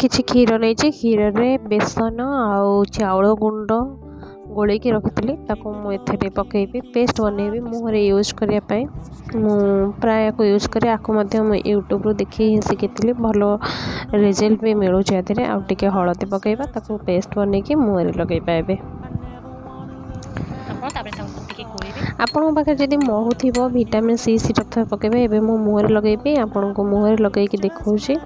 किछि क्षीर नहीं क्षीर रे बेसन आउ चाउल गुंड गोलेकी रखी ताको मुझे पकेबी पेस्ट बनैबी मुहरे यूज करने प्राय को यूज करे आपको यूट्यूब देखी ही शिखी भल रिजल्ट भी मिलूँ आधे आउ टे हलदी पकेबा ताको पेस्ट बनैकी मुहरे लगे पाए आपण पाखे जदि महू थी विटामिन सी सिरप पकेबे एबे मो मुहरे लगेबी आपण को मुहरे लगेकी देखौछि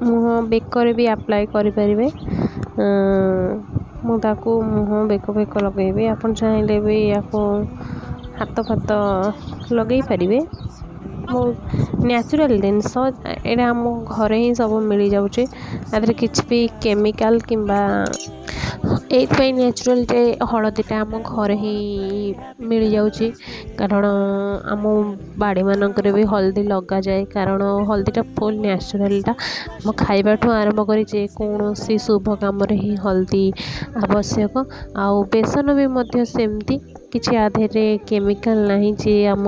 मुह बेकर भी अप्लाई करें मुझे मुह बेक बेक लगे आप चाहिए भी या हाथ फात लगे पारे नेचुरल जिनस यहाँ आम घर ही सब मिल जाऊे किसी भी केमिकल किंबा ये नेचुरल हलदीटा आम घर ही मिल जाऊँगी कारण आम बाड़ी मानक भी हल्दी लग जाए कारण हल्दीटा फुल नेचुरलटा आम खाइबा आरंभ कर जेकोसी शुभ कम ही हल्दी आवश्यक आउ बेसन भी सेमती किसी आधे केमिकल नहीं जे आम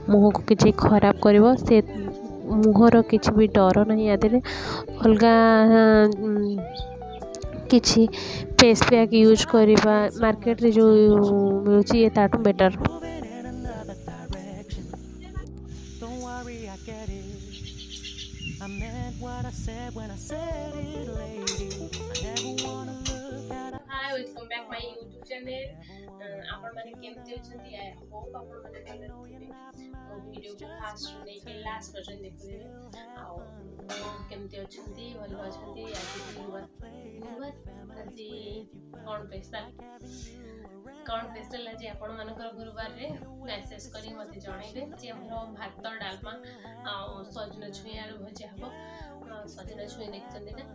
मुह को किसी खराब कर से मुहर किसी भी डर नहीं आधे अलग किसी फेस पैक यूज करवा मार्केट रे जो मिलूँ ये ताठू better Hi, welcome back my YouTube channel. आपण माने केमती अछंती आई होप आपण माने भले थिबे वीडियो को फास्ट नै के लास्ट पर्यंत देखिबे आ केमती अछंती भले अछंती आज कौन स्पेशल आज आपण मानकर गुरुवार रे मेसेज करी मते जणाइबे जे हमरो भात डालमा आ सजना छुई आलू भजा हबो सजना छुई देखछन्ती ना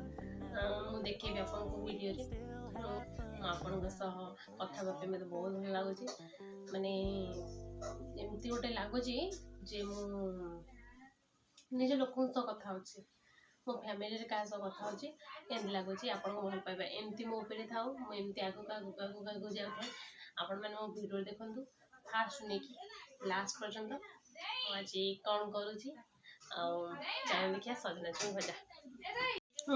मु देखेबे आपण को वीडियो रे आपण कथा बापे मत बहुत भल लगुच माने एमती गोटे लगुच जे निज लोक कथा हो मो फैमिली क्या कथा होची एमती लगुच आप भल पाइबा एमती मो पे थाऊ मुझे आगू आगू आगू आगू जाए आपण मैंने मो वीडियो देखु फास्ट नहीं कि लास्ट पर्यंत आज कौन करुँची देखिए सजना छुई भजा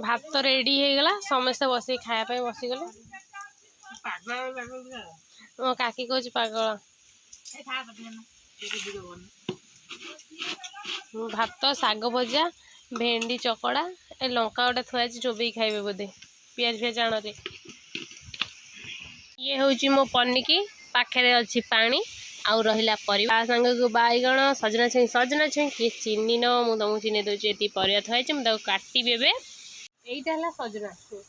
भात तो रेडी हो गला समस्ते बस खायापी बसीगले मो काकी कह पागल भात शाग भजा भेंडी चकड़ा ए लंका गोटे थुआ चोबई खाइबे बोधे पियाज फियाज आण ये हूँ मो पनिकी पाखे अच्छी पानी आउ रहा परिवा सांग को बैगण सजना छुई किए चिन्ह न मुझे तुमको चिन्ह दूसरी ये परिवा थुआई मुझे काटि यहीटा है सजना छुई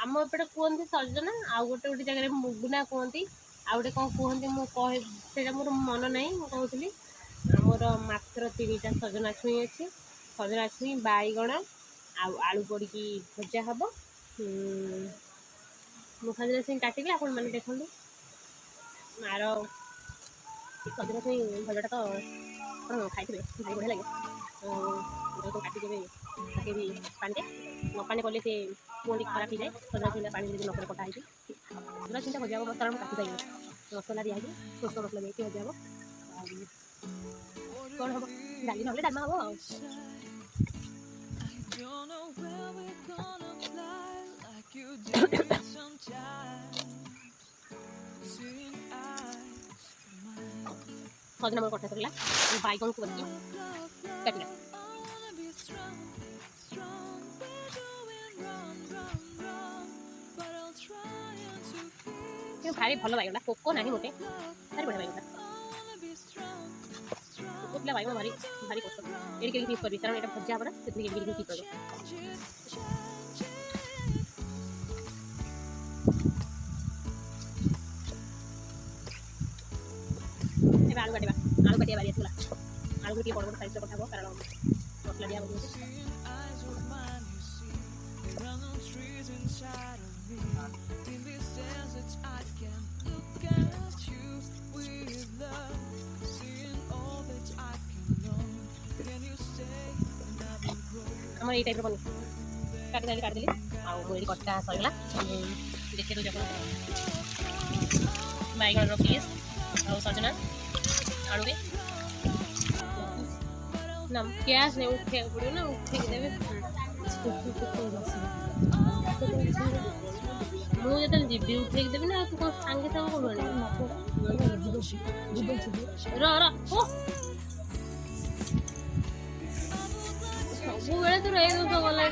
आम एपटे कहते सजना आउ गोटे गोटे जगह मुगुना कहती आउ गोटे कौन कहते मुझे मोर मन ना कहूली मोर मात्र 3टा सजना छुई अच्छी सजना छुई बैगण आलू पड़ी भजा हम मु सजना छुई काटिली आप देखो आर सजना छुई भजाटा तो कौन खाई भाई बढ़िया लगे काटिदेवे पकेबी पानी न पानी पड़े से मुझे खराब हो जाए सजना छुईटा पानी जब नपर कटा सजना छुईटा भजा हम कारण काटी पाइबे मसला दिया सोर्ष मसला देती भजा हम कौन हम डाली ना डालमा हम सजना मोर कटा सरला बैगन को काटिला भारी भल बैगला पोक ना गोटे भारी बढ़िया बैगला पोक पिला बैगन भारी भारी कष्ट एडिक पीस कर कारण यहाँ भजा हम से पीस कर आलू काटिया बारी आसला आलू को बड़ बड़ साइज पठाब कारण मसला दिया आम ये टाइप बनी काटिदेली आगे कटा सरगला देखिए दूसरे बैगन पीस आ सजना आलू भी ना कैश नहीं उठे पड़ो ना उठे देवे मुझे तो जीबी उठे देवी ना तू कौन सांगे सब कौन रा रा ओ सब बेले तो रहे तो गला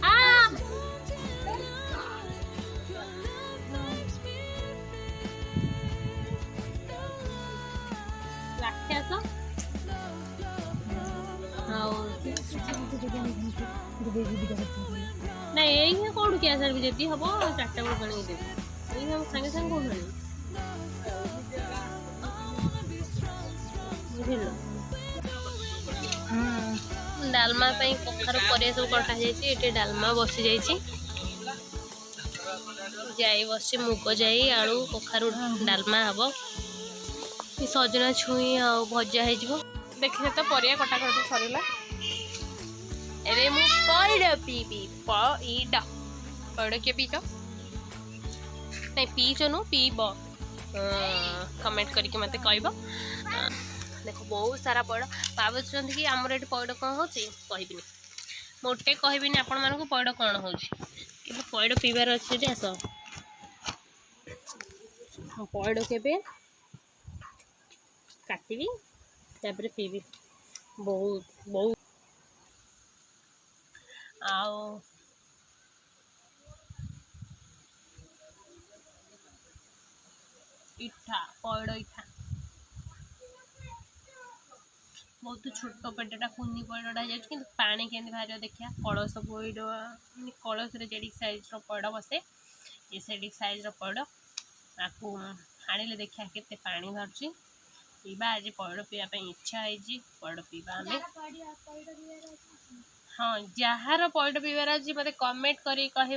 आ राक्षस नहीं यही कौन क्या सर भी जल्दी हम 4टा बेल बन देवी यही हम संगे संगे कौन बनी बुझल डालमा कखार पर सब कटा जाइए डालमा बसी जाई बस मुग जाई आलू कखारू डालमा हम सजना छुई आ भजा हो देखिए तो परिया कटाकटी सरला एबे मु पइड पीबी पइड के पीच नहीं पीच नु पीब कमेंट करके मत कहब देखो बहुत सारा पइड भावुं कि आमर ये पइड कौन हो कहबिनी मोटे कहबिनी आपण मानक पइड कौन हो पइड पीबार अच्छे आस पइड के काटबी तापर पीबी बहुत बहुत आओ इठा पइड इठा बहुत छोट पेटा कुनी पइडा कि पानी केमती बाहर देखिया कलश पइड कलश जेडिक साइज पइड बसे ये सेडिक साइज पइड आपको आने देखिया केते पानी बाहर पीवा आज पइड पीवा इच्छा है पइड पीवा आम हाँ जार पइड पीबार अच्छी मत कमेंट कर कह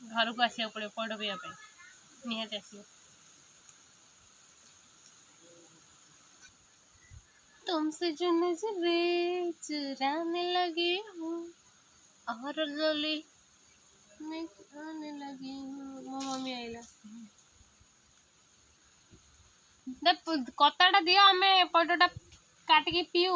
घर को आसा पड़े पइड पीवा निहाती आस तुमसे जो नजरे चुराने लगी हूँ और गली में आने लगी हूँ मो मम्मी आइला कताटा दियो आम पइडटा काटिकी पीऊ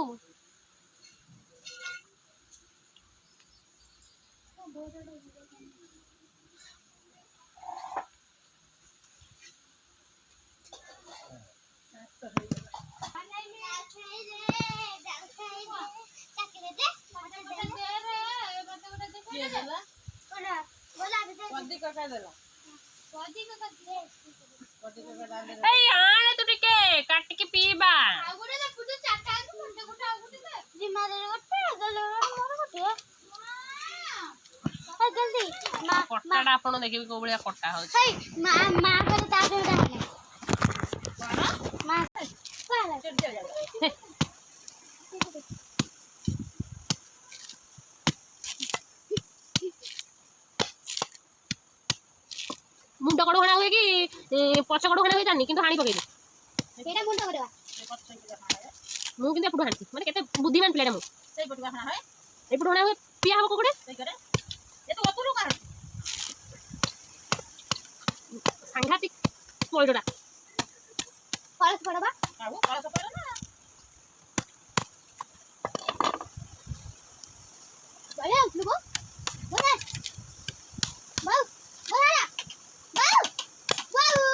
आने तू टिके काटिकी पीबा कटाटा आपण देखिए कौ भाया कटा हो मुंड कड़ हणा हुए कि पछ कड़ हणा हुए जानी कि हाणी पकई मुझे एपटू हाणी मैंने केते बुद्धिमान पिलाटा मुझे एपटू हणा हुए पिया हम कुकुड़े सांघातिक पइडा कलश पड़बा कलश पड़ ना बढ़िया उठलबो बोले बाऊ बोला बाऊ बाऊ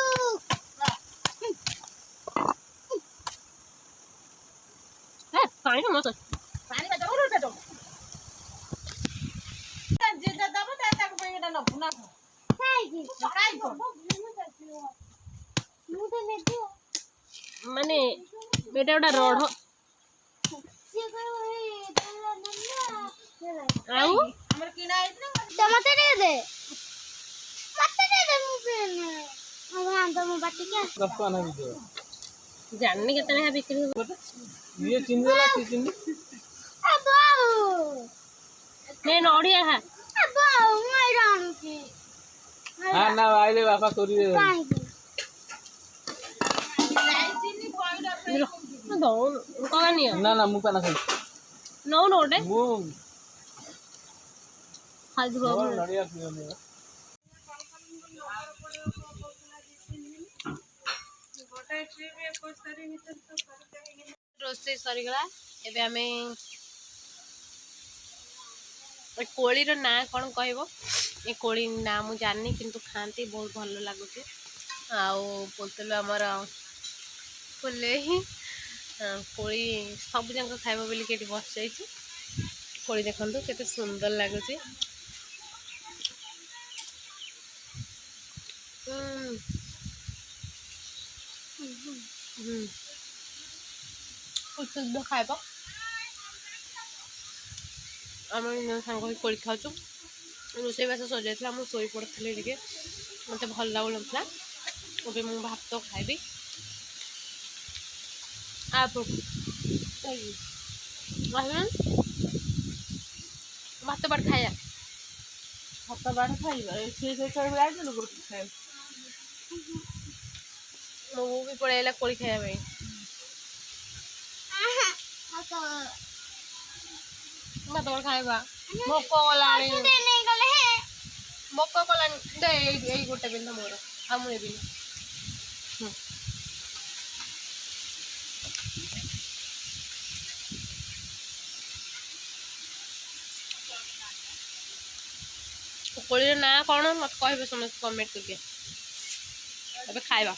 पानी मत पानी में जरूर उठे दो जे दबो ता को पेटा न बुना खाई को मुझे ले दियो माने बेटा ओटा रोड से करो ए आउ हमर किना आइछ ना टमाटर दे मुझे भगवान तो मु बाटी के दस्ता ना दे जाननी केतने है बिक्री ये चिन्नी वाला चिन्नी अबो मैं नोड़िया है अबो मैं जानू की हां ना आइले बापा करी दे ना ना मुका ना खाई नो नोटे मु हाल दो नड़िया पियो ने ରୋଷେଇ ସରିଗଲା। ଏବେ ଆମେ କୋଳିର ନାଁ କ'ଣ କହିବ? ଏ କୋଳି ନାଁ ମୁଁ ଜାଣିନି, କିନ୍ତୁ ଖାଆନ୍ତି, ବହୁତ ଭଲ ଲାଗୁଛି। ଆଉ ବୋତଲ ଆମର ଫୁଲେ ହିଁ କୋଳି ସବୁ ଯାକ ଖାଇବ ବୋଲିକି ଏଠି ବସିଯାଇଛି। କୋଳି ଦେଖନ୍ତୁ କେତେ ସୁନ୍ଦର ଲାଗୁଛି। ସୁନ୍ଦର ଖାଇବ। ଆମେ ସାଙ୍ଗ ହୋଇ କୋଳି ଖାଉଛୁ। ରୋଷେଇବାସ ସରିଯାଇଥିଲା, ମୁଁ ଶୋଇ ପଡ଼ିଥିଲି ଟିକେ, ମୋତେ ଭଲ ଲାଗୁନଥିଲା। ଏବେ ମୁଁ ଭାତ ଖାଇବି। ଭାତ ବାଟ ଖାଇବା, ଭାତ ବାଟ ଖାଇବା। ମୋ ବୋଉ ବି ପଳେଇ ଆଇଲା କୋଳି ଖାଇବା ପାଇଁ। ଭାତ ବାଟ ଖାଇବା, ଭୋକ କଲାଣି, ଭୋକ କଲାଣି। ଏଇ ଗୋଟେ ବିନ୍ଧ ମୋର, ଆଉ ମୁଁ ନେବିନି। କୋଳିର ନାଁ କ'ଣ ମତେ କହିବେ ସମସ୍ତେ କମେଣ୍ଟ କରିବେ। ଏବେ ଖାଇବା।